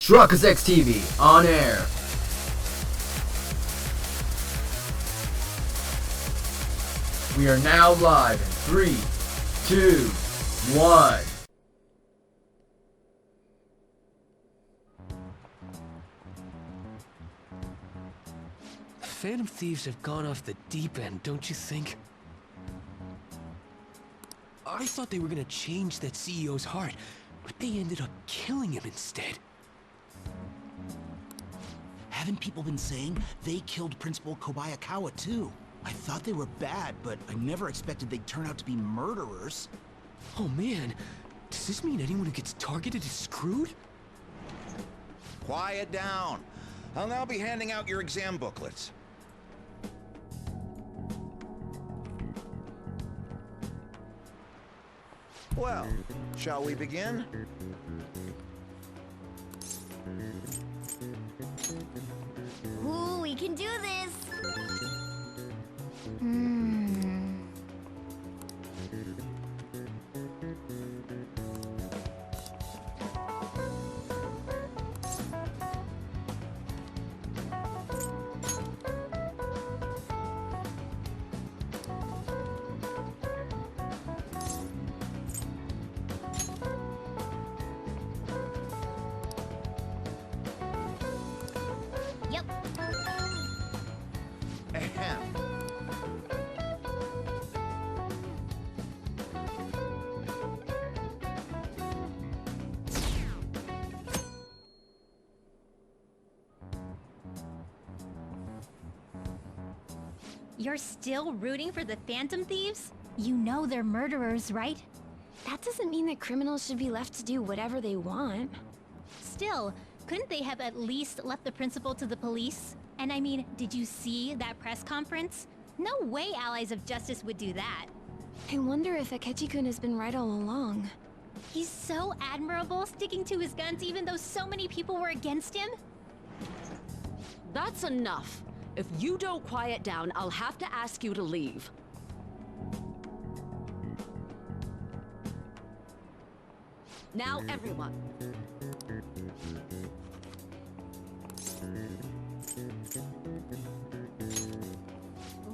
Truckers X TV on air. We are now live in 3, 2, 1. Phantom Thieves have gone off the deep end, don't you think? I thought they were gonna change that CEO's heart, but they ended up killing him instead. Haven't people been saying they killed Principal Kobayakawa too? I thought they were bad, but I never expected they'd turn out to be murderers. Oh man, does this mean anyone who gets targeted is screwed? Quiet down. I'll now be handing out your exam booklets. Well, shall we begin? Ooh, we can do this! Yep. Ahem. You're still rooting for the Phantom Thieves? You know they're murderers, right? That doesn't mean that criminals should be left to do whatever they want. Still, couldn't they have at least left the principal to the police? And I mean, did you see that press conference? No way Allies of Justice would do that. I wonder if Akechi-kun has been right all along. He's so admirable, sticking to his guns even though so many people were against him. That's enough. If you don't quiet down, I'll have to ask you to leave. Now, everyone.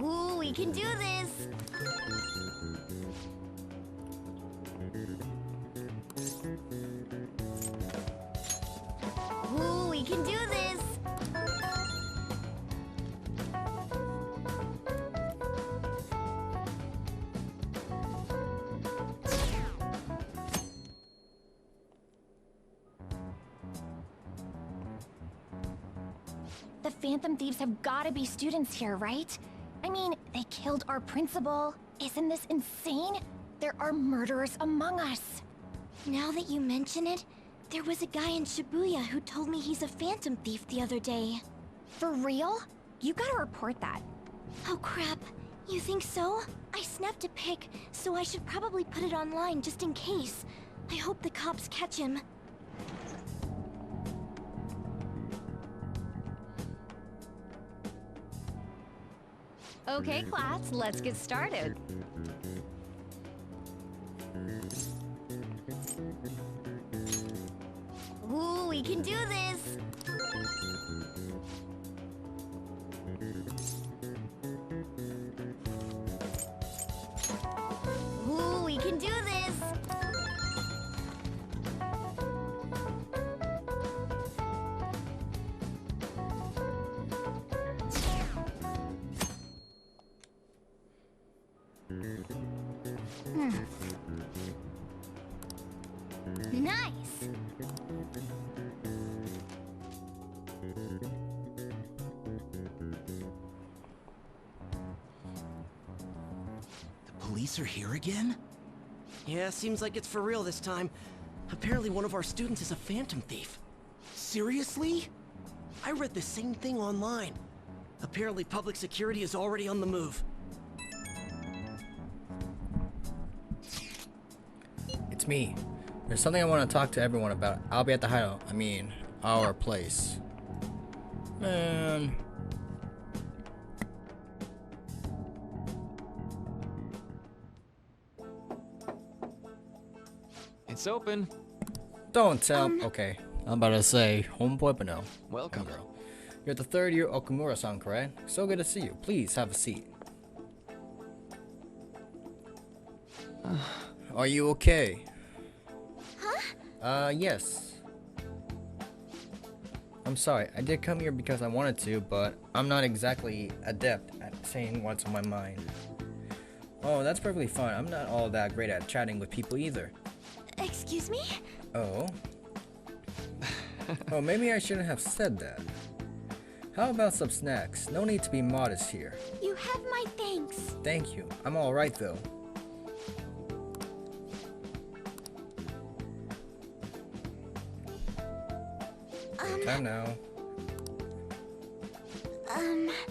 Ooh, we can do this! Ooh, we can do this! The Phantom Thieves have gotta be students here, right? I mean, they killed our principal. Isn't this insane? There are murderers among us. Now that you mention it, there was a guy in Shibuya who told me he's a Phantom Thief the other day. For real? You gotta report that. Oh crap, you think so? I snapped a pic, so I should probably put it online just in case. I hope the cops catch him. Okay, class, let's get started. Ooh, we can do this! Ooh, we can do this! Nice! The police are here again? Yeah, seems like it's for real this time. Apparently one of our students is a Phantom Thief. Seriously? I read the same thing online. Apparently public security is already on the move. It's me. There's something I want to talk to everyone about. I'll be at the hideout. I mean, our place. Man. It's open. Don't tell. Okay. I'm about to say homeboy, but no. Welcome. Homegirl. You're the third year Okumura-san, correct? So good to see you. Please have a seat. Are you okay? Huh? Yes. I'm sorry, I did come here because I wanted to, but I'm not exactly adept at saying what's on my mind. Oh, that's perfectly fine. I'm not all that great at chatting with people either. Excuse me? Oh? Oh, maybe I shouldn't have said that. How about some snacks? No need to be modest here. You have my thanks. Thank you. I'm alright though. Time now.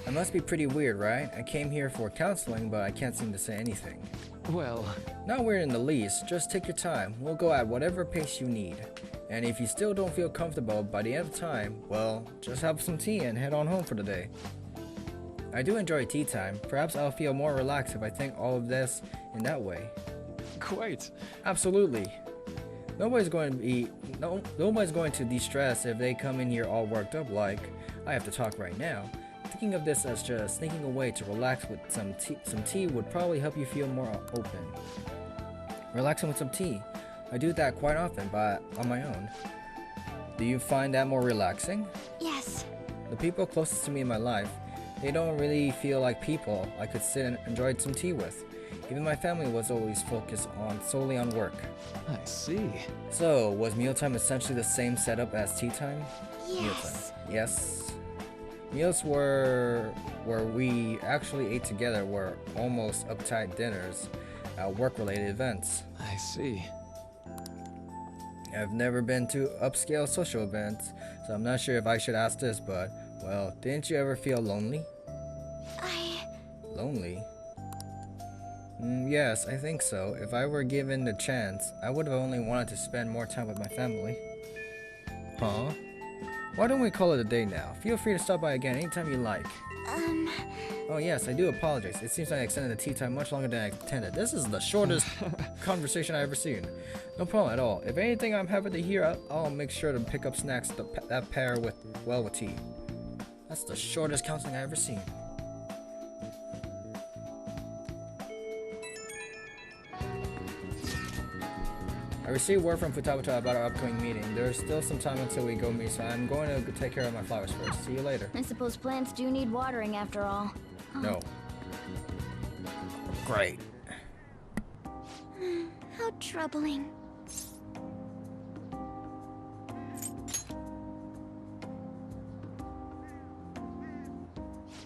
It must be pretty weird, right? I came here for counseling, but I can't seem to say anything. Well, Not weird in the least. Just take your time. We'll go at whatever pace you need. And if you still don't feel comfortable by the end of time, well, just have some tea and head on home for the day. I do enjoy tea time. Perhaps I'll feel more relaxed if I think all of this in that way. quite. Absolutely. Nobody's going to de-stress if they come in here all worked up like I have to talk right now. Thinking of this as just sneaking away to relax with some tea would probably help you feel more open. Relaxing with some tea. I do that quite often, but on my own. Do you find that more relaxing? Yes. The people closest to me in my life, they don't really feel like people I could sit and enjoy some tea with. Even my family was always focused solely on work. I see. So, was mealtime essentially the same setup as tea time? Yes. Mealtime. Yes. Meals where we actually ate together were almost uptight dinners at work-related events. I see. I've never been to upscale social events, so I'm not sure if I should ask this, but, well, didn't you ever feel lonely? Lonely? Yes, I think so. If I were given the chance, I would have only wanted to spend more time with my family. Huh? Why don't we call it a day now? Feel free to stop by again anytime you like. Oh yes, I do apologize. It seems I extended the tea time much longer than I intended. This is the shortest conversation I've ever seen. No problem at all. If anything, I'm happy to hear. I'll make sure to pick up snacks that pair with tea. That's the shortest counseling I've ever seen. I received word from Futabuta about our upcoming meeting. There's still some time until we go meet, so I'm going to take care of my flowers first. See you later. I suppose plants do need watering after all. No. Great. How troubling.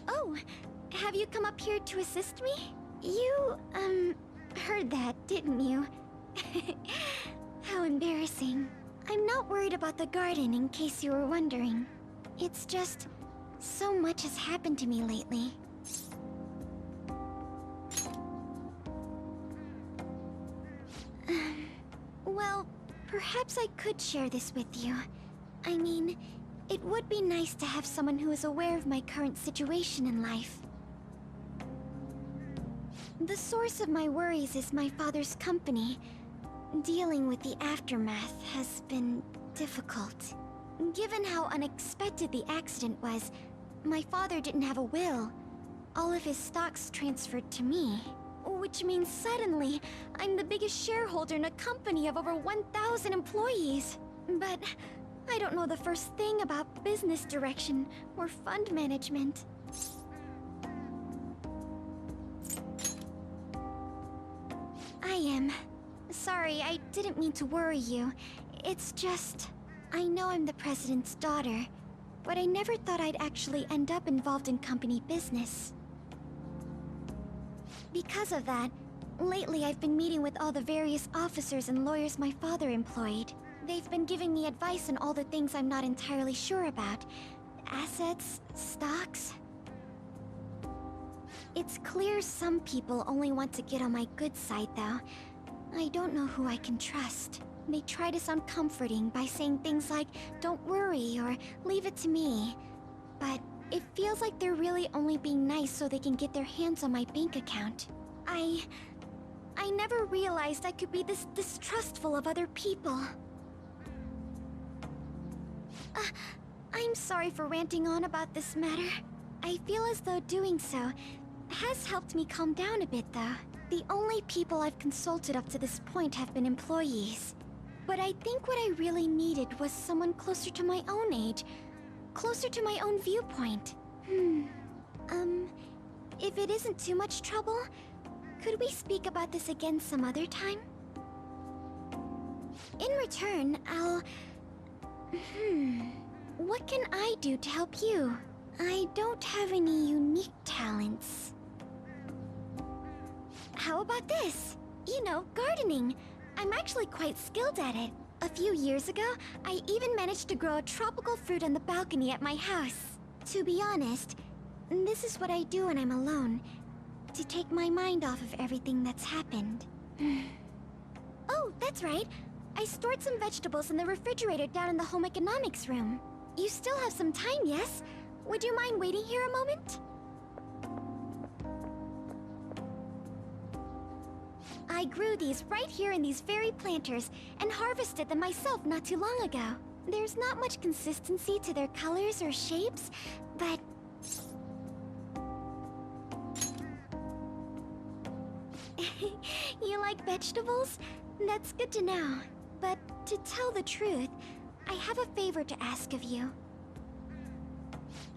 Oh, have you come up here to assist me? You, heard that, didn't you? How embarrassing. I'm not worried about the garden, in case you were wondering. It's just, so much has happened to me lately. Well, perhaps I could share this with you. I mean, it would be nice to have someone who is aware of my current situation in life. The source of my worries is my father's company. Dealing with the aftermath has been difficult. Given how unexpected the accident was, my father didn't have a will. All of his stocks transferred to me. Which means suddenly, I'm the biggest shareholder in a company of over 1,000 employees. But I don't know the first thing about business direction or fund management. I am. Sorry, I didn't mean to worry you. It's just... I know I'm the president's daughter, but I never thought I'd actually end up involved in company business. Because of that, lately I've been meeting with all the various officers and lawyers my father employed. They've been giving me advice on all the things I'm not entirely sure about. Assets, stocks... It's clear some people only want to get on my good side, though. I don't know who I can trust. They try to sound comforting by saying things like, "Don't worry," or "Leave it to me." But it feels like they're really only being nice so they can get their hands on my bank account. I never realized I could be this distrustful of other people. I'm sorry for ranting on about this matter. I feel as though doing so has helped me calm down a bit, though. The only people I've consulted up to this point have been employees. But I think what I really needed was someone closer to my own age, closer to my own viewpoint. If it isn't too much trouble, could we speak about this again some other time? In return, what can I do to help you? I don't have any unique talents. How about this? You know, gardening. I'm actually quite skilled at it. A few years ago, I even managed to grow a tropical fruit on the balcony at my house. To be honest, this is what I do when I'm alone, to take my mind off of everything that's happened. Oh, that's right. I stored some vegetables in the refrigerator down in the home economics room. You still have some time, yes? Would you mind waiting here a moment? I grew these right here in these very planters and harvested them myself not too long ago. There's not much consistency to their colors or shapes, but... You like vegetables? That's good to know. But to tell the truth, I have a favor to ask of you.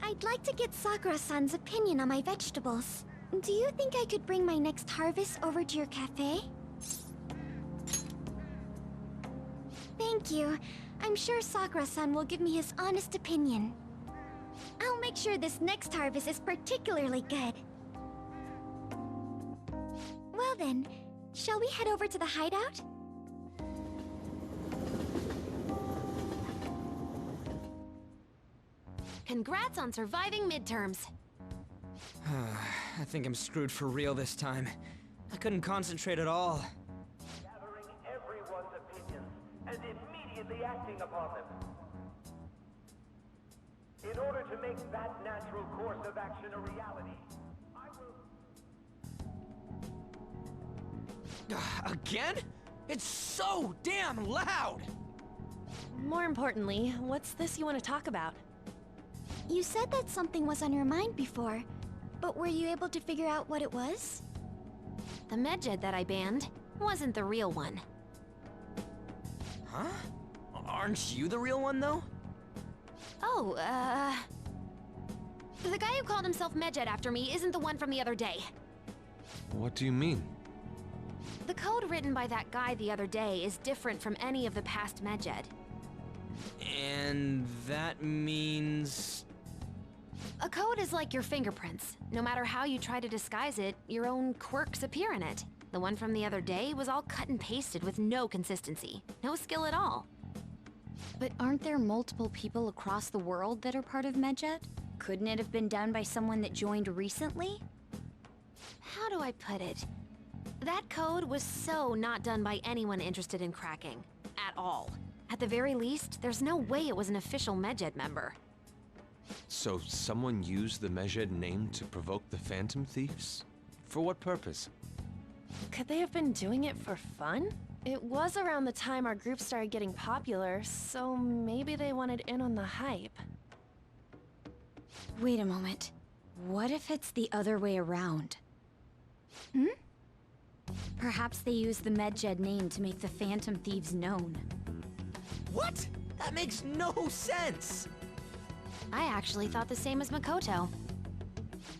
I'd like to get Sakura-san's opinion on my vegetables. Do you think I could bring my next harvest over to your cafe? Thank you. I'm sure Sakura-san will give me his honest opinion. I'll make sure this next harvest is particularly good. Well then, shall we head over to the hideout? Congrats on surviving midterms. I think I'm screwed for real this time. I couldn't concentrate at all. Gathering everyone's opinions and immediately acting upon them. In order to make that natural course of action a reality, I will... Again? It's so damn loud! More importantly, what's this you want to talk about? You said that something was on your mind before, but were you able to figure out what it was? The medjed that I banned wasn't the real one. Huh? Aren't you the real one, though? Oh, the guy who called himself Medjed after me isn't the one from the other day. What do you mean? The code written by that guy the other day is different from any of the past Medjed. And that means... A code is like your fingerprints. No matter how you try to disguise it, your own quirks appear in it. The one from the other day was all cut and pasted with no consistency. No skill at all. But aren't there multiple people across the world that are part of Medjed? Couldn't it have been done by someone that joined recently? How do I put it? That code was so not done by anyone interested in cracking. At all. At the very least, there's no way it was an official Medjed member. So someone used the Medjed name to provoke the Phantom Thieves? For what purpose? Could they have been doing it for fun? It was around the time our group started getting popular, so maybe they wanted in on the hype. Wait a moment. What if it's the other way around? Perhaps they used the Medjed name to make the Phantom Thieves known. What? That makes no sense! I actually thought the same as Makoto.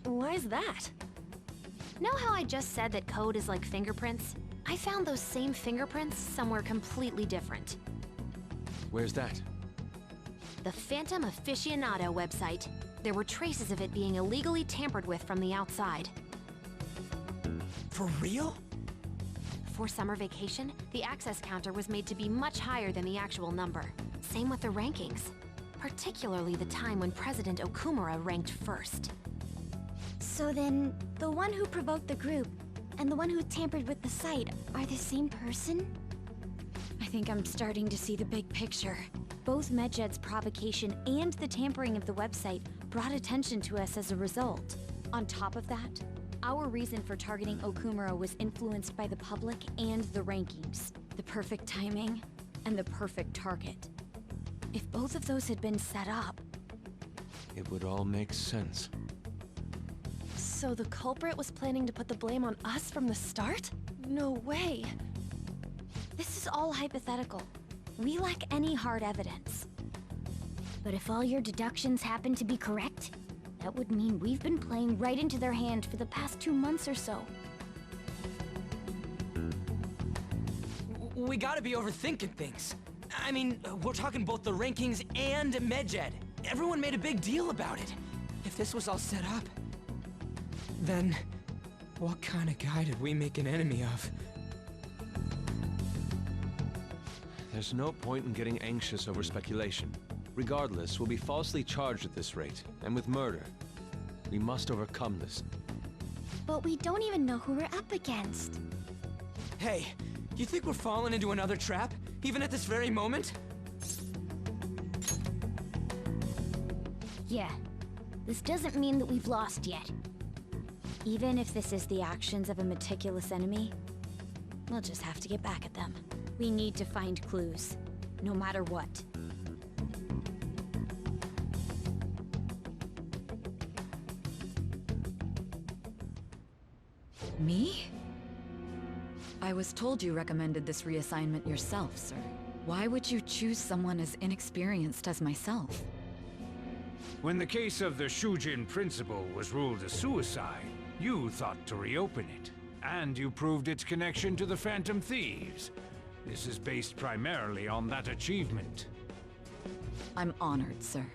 Why's that? Know how I just said that code is like fingerprints? I found those same fingerprints somewhere completely different. Where's that? The Phantom Aficionado website. There were traces of it being illegally tampered with from the outside. For real? For summer vacation, the access counter was made to be much higher than the actual number. Same with the rankings. Particularly the time when President Okumura ranked first. So then, the one who provoked the group and the one who tampered with the site are the same person? I think I'm starting to see the big picture. Both Medjed's provocation and the tampering of the website brought attention to us as a result. On top of that, our reason for targeting Okumura was influenced by the public and the rankings. The perfect timing and the perfect target. If both of those had been set up... It would all make sense. So the culprit was planning to put the blame on us from the start? No way. This is all hypothetical. We lack any hard evidence. But if all your deductions happen to be correct, that would mean we've been playing right into their hand for the past 2 months or so. We gotta be overthinking things. I mean, we're talking both the rankings and Medjed. Everyone made a big deal about it. If this was all set up, then what kind of guy did we make an enemy of? There's no point in getting anxious over speculation. Regardless, we'll be falsely charged at this rate, and with murder. We must overcome this. But we don't even know who we're up against. Hey, you think we're falling into another trap, even at this very moment? Yeah. This doesn't mean that we've lost yet. Even if this is the actions of a meticulous enemy, we'll just have to get back at them. We need to find clues, no matter what. Me? I was told you recommended this reassignment yourself, sir. Why would you choose someone as inexperienced as myself? When the case of the Shujin principal was ruled a suicide, you thought to reopen it. And you proved its connection to the Phantom Thieves. This is based primarily on that achievement. I'm honored, sir.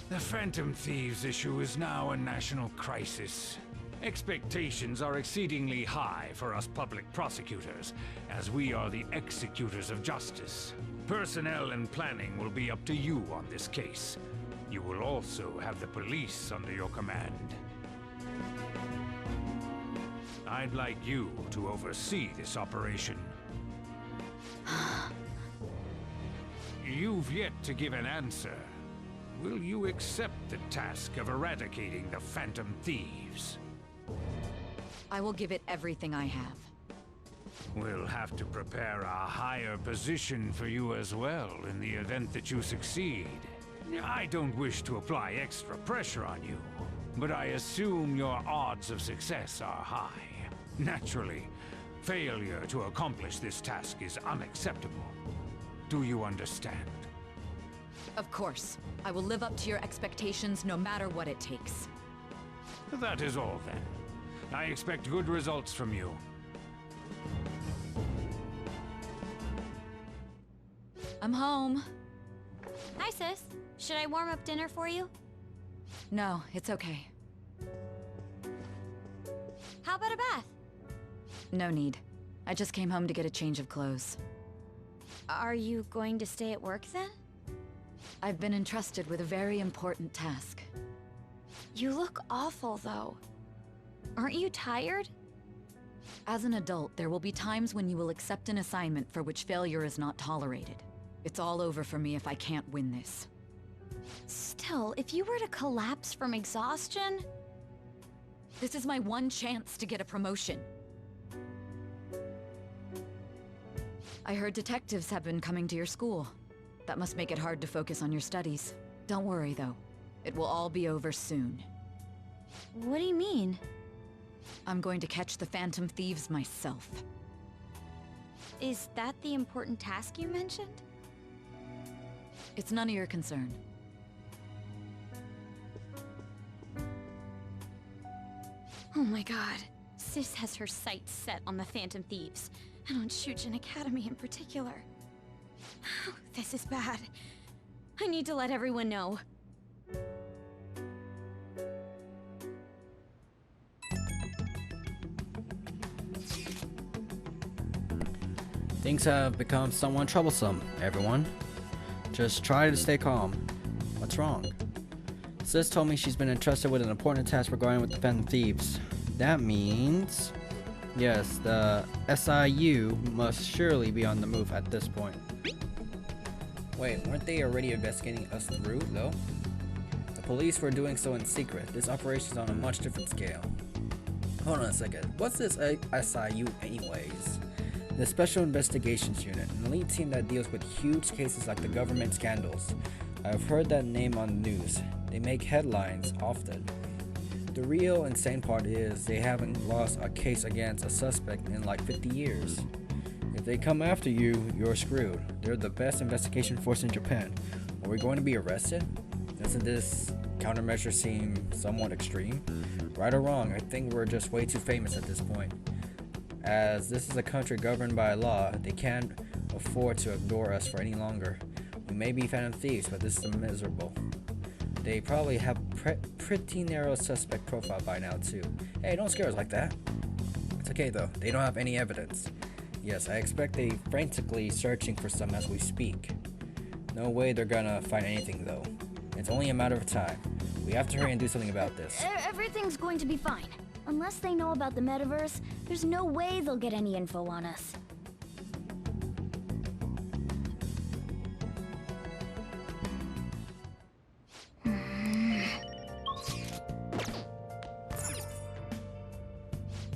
The Phantom Thieves issue is now a national crisis. Expectations are exceedingly high for us public prosecutors, as we are the executors of justice. Personnel and planning will be up to you on this case. You will also have the police under your command. I'd like you to oversee this operation. You've yet to give an answer. Will you accept the task of eradicating the Phantom Thieves? I will give it everything I have. We'll have to prepare a higher position for you as well in the event that you succeed. I don't wish to apply extra pressure on you, but I assume your odds of success are high. Naturally, failure to accomplish this task is unacceptable. Do you understand? Of course. I will live up to your expectations no matter what it takes. That is all then. I expect good results from you. I'm home. Hi, sis. Should I warm up dinner for you? No, it's okay. How about a bath? No need. I just came home to get a change of clothes. Are you going to stay at work then? I've been entrusted with a very important task. You look awful, though. Aren't you tired? As an adult, there will be times when you will accept an assignment for which failure is not tolerated. It's all over for me if I can't win this. Still, if you were to collapse from exhaustion... This is my one chance to get a promotion. I heard detectives have been coming to your school. That must make it hard to focus on your studies. Don't worry, though. It will all be over soon. What do you mean? I'm going to catch the Phantom Thieves myself. Is that the important task you mentioned? It's none of your concern. Oh my god. Sis has her sights set on the Phantom Thieves, and on Shujin Academy in particular. This is bad. I need to let everyone know. Things have become somewhat troublesome, everyone. Just try to stay calm. What's wrong? Sis told me she's been entrusted with an important task regarding with the Phantom Thieves. That means... yes, the SIU must surely be on the move at this point. Wait, weren't they already investigating us through, though? The police were doing so in secret. This operation is on a much different scale. Hold on a second. What's this SIU anyways? The Special Investigations Unit, an elite team that deals with huge cases like the government scandals. I've heard that name on the news. They make headlines often. The real insane part is they haven't lost a case against a suspect in like 50 years. If they come after you, you're screwed. They're the best investigation force in Japan. Are we going to be arrested? Doesn't this countermeasure seem somewhat extreme? Right or wrong, I think we're just way too famous at this point. As this is a country governed by law, they can't afford to ignore us for any longer. We may be phantom thieves, but this is miserable. They probably have pretty narrow suspect profile by now too. Hey, don't scare us like that. It's okay though, they don't have any evidence. Yes, I expect they frantically searching for some as we speak. No way they're gonna find anything though. It's only a matter of time. We have to hurry and do something about this. Everything's going to be fine. Unless they know about the metaverse, there's no way they'll get any info on us.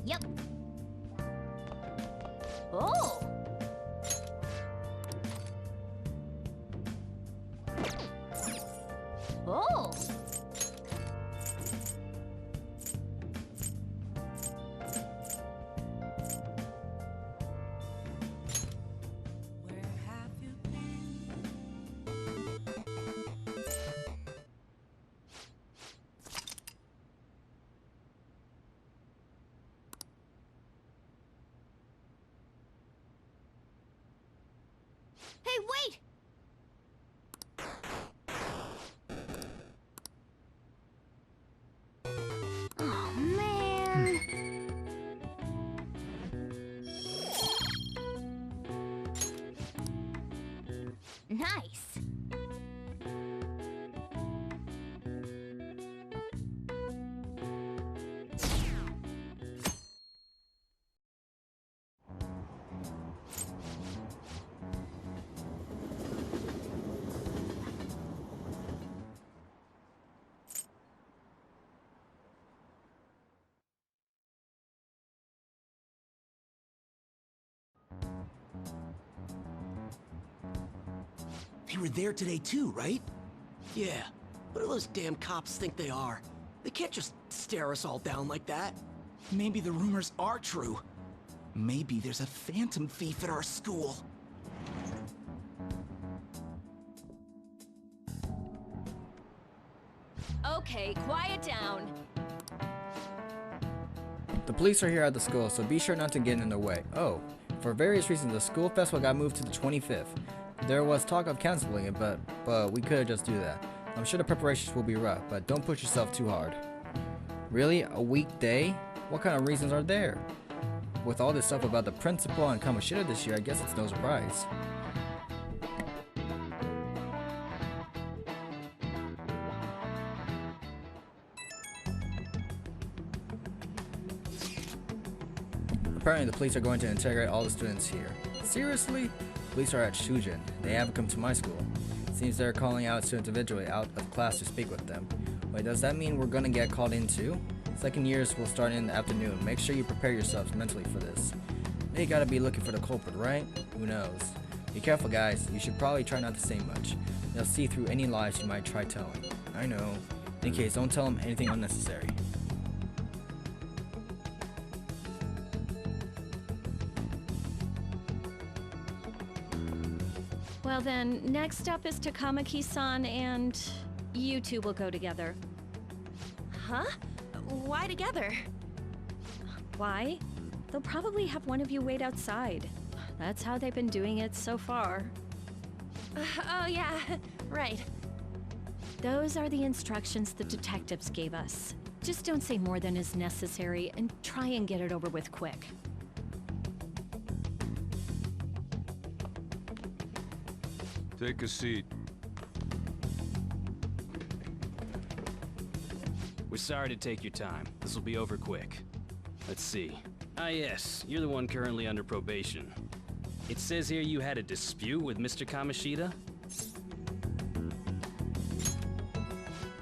Yep. Oh! Oh! Hey, wait! Oh, man. Nice. They were there today too, right? Yeah. What do those damn cops think they are? They can't just stare us all down like that. Maybe the rumors are true. Maybe there's a phantom thief at our school. Okay, quiet down. The police are here at the school, so be sure not to get in their way. Oh, for various reasons, the school festival got moved to the 25th. There was talk of canceling it, but we could just do that. I'm sure the preparations will be rough, but don't push yourself too hard. Really? A weekday? What kind of reasons are there? With all this stuff about the principal and Kamoshida this year, I guess it's no surprise. Apparently the police are going to interrogate all the students here. Seriously? Police are at Shujin. They haven't come to my school. Seems they're calling out students individually out of class to speak with them. Wait, does that mean we're gonna get called in too? Second years will start in the afternoon. Make sure you prepare yourselves mentally for this. They gotta be looking for the culprit, right? Who knows? Be careful guys, you should probably try not to say much. They'll see through any lies you might try telling. I know. In case, don't tell them anything unnecessary. Well then, next up is Takamaki-san, and you two will go together. Huh? Why together? Why? They'll probably have one of you wait outside. That's how they've been doing it so far. Oh yeah, right. Those are the instructions the detectives gave us. Just don't say more than is necessary, and try and get it over with quick. Take a seat. We're sorry to take your time. This will be over quick. Let's see. Ah yes, you're the one currently under probation. It says here you had a dispute with Mr. Kamoshida?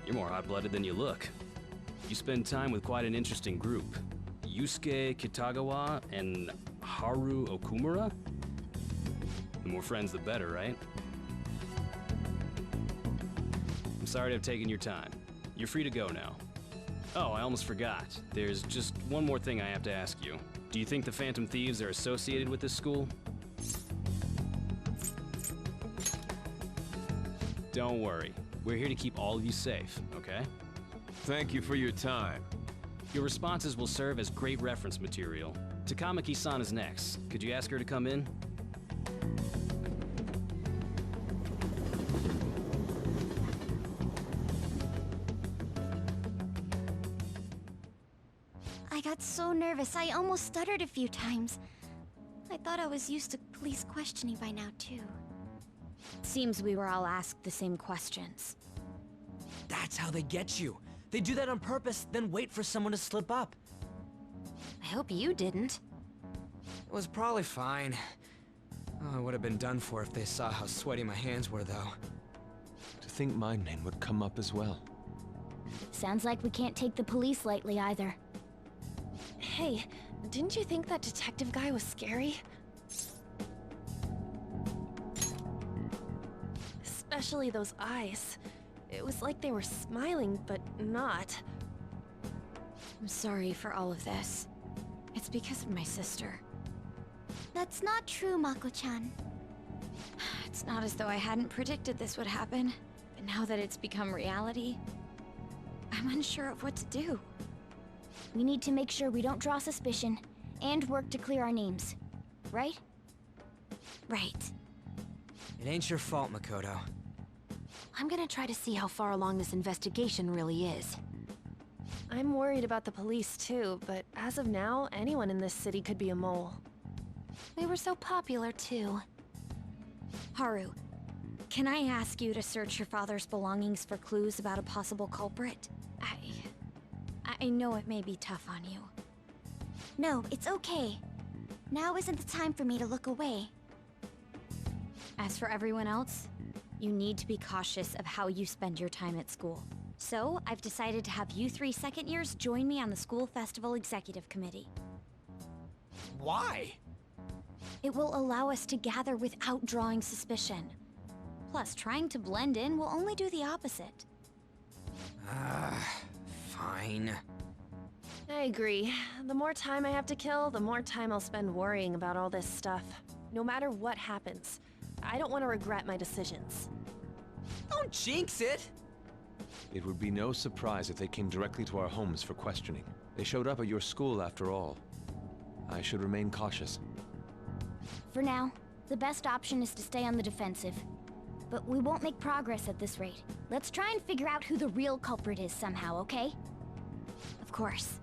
You're more hot-blooded than you look. You spend time with quite an interesting group. Yusuke Kitagawa and Haru Okumura? The more friends, the better, right? I'm sorry to have taken your time. You're free to go now. Oh, I almost forgot. There's just one more thing I have to ask you. Do you think the Phantom Thieves are associated with this school? Don't worry. We're here to keep all of you safe, okay? Thank you for your time. Your responses will serve as great reference material. Takamaki-san is next. Could you ask her to come in? I got so nervous, I almost stuttered a few times. I thought I was used to police questioning by now, too. Seems we were all asked the same questions. That's how they get you. They do that on purpose, then wait for someone to slip up. I hope you didn't. It was probably fine. Oh, I would have been done for if they saw how sweaty my hands were, though. To think my name would come up as well. Sounds like we can't take the police lightly either. Hey, didn't you think that detective guy was scary? Especially those eyes. It was like they were smiling, but not. I'm sorry for all of this. It's because of my sister. That's not true, Mako-chan. It's not as though I hadn't predicted this would happen, but now that it's become reality, I'm unsure of what to do. We need to make sure we don't draw suspicion, and work to clear our names. Right? Right. It ain't your fault, Makoto. I'm gonna try to see how far along this investigation really is. I'm worried about the police too, but as of now, anyone in this city could be a mole. We were so popular too. Haru, can I ask you to search your father's belongings for clues about a possible culprit? I know it may be tough on you. No, it's okay. Now isn't the time for me to look away. As for everyone else, you need to be cautious of how you spend your time at school. So, I've decided to have you 3 second years join me on the School Festival Executive Committee. Why? It will allow us to gather without drawing suspicion. Plus, trying to blend in will only do the opposite. Fine. I agree. The more time I have to kill, the more time I'll spend worrying about all this stuff. No matter what happens. I don't want to regret my decisions. Don't jinx it! It would be no surprise if they came directly to our homes for questioning. They showed up at your school after all. I should remain cautious. For now, the best option is to stay on the defensive. But we won't make progress at this rate. Let's try and figure out who the real culprit is somehow, okay? Of course.